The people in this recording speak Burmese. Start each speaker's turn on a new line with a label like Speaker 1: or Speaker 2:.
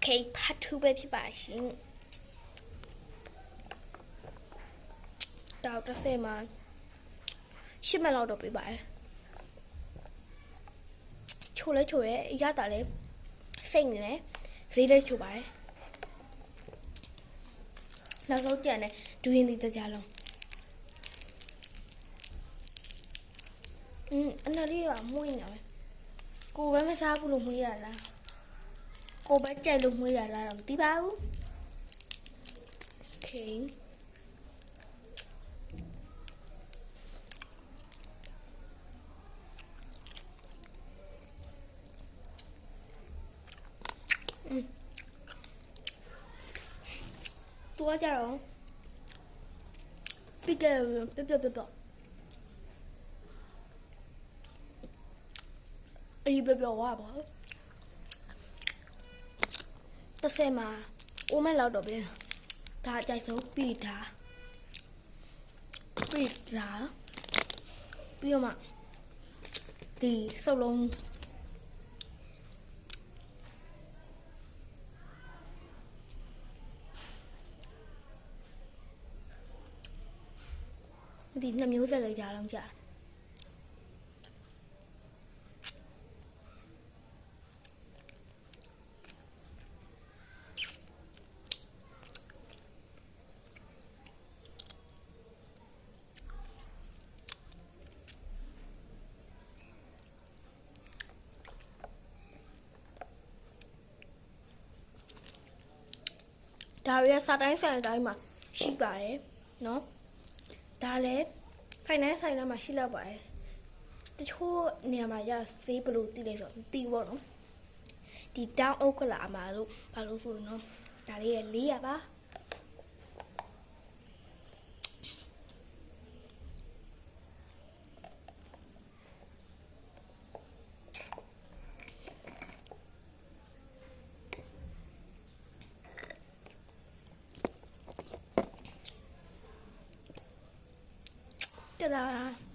Speaker 1: Okay ဖတ်ထူးပဲဖြစ်ပါရှင်တောက်တစ်ဆယ်မှာ10 မိနစ်လောက်တော့ပြပါတယ်ချိုလဲချိုရဲရတာလဲစိတ်နေလဲဈေးလဲချိုပါတယ်နောက်ဆုံးကြံတယ်ဒူရင်ဒီတကြလုံးအနာလေးကမွေးနေတယ်ကိုပဲမစားဘူးလို့မွေးရလားကိုပဲကြိုက်လို့မွေးရလားတော့မသိပါဘူး Okayตัวကြတော့ပြပြအေးပြဝါပါတစ်ဆယ်မှာအိုးမဲလောက်တော့ပြင်ဒါအကြိုက်ဆုံးပြီးတော့မှဒီစုပ်လုံးဒီနှစ်မျိုးဆက်လိုက်ကြအောင်ကြာဒါရစာတိုင်းမှာရှိပါတယ်နော်ဒါလည်းဆိုင်တိုင်းမှာရှိလောက်ပါတယ်တချို့နေရာမှာရဈေးဘယ်လိုတည်လဲဆိုတော့မသိဘူးပေါ့နော်ဒီတောင်အုတ်ကလာမှာလို့ဘာလို့ဆိုနော်ဒါလေးရဲ့400ပါတလား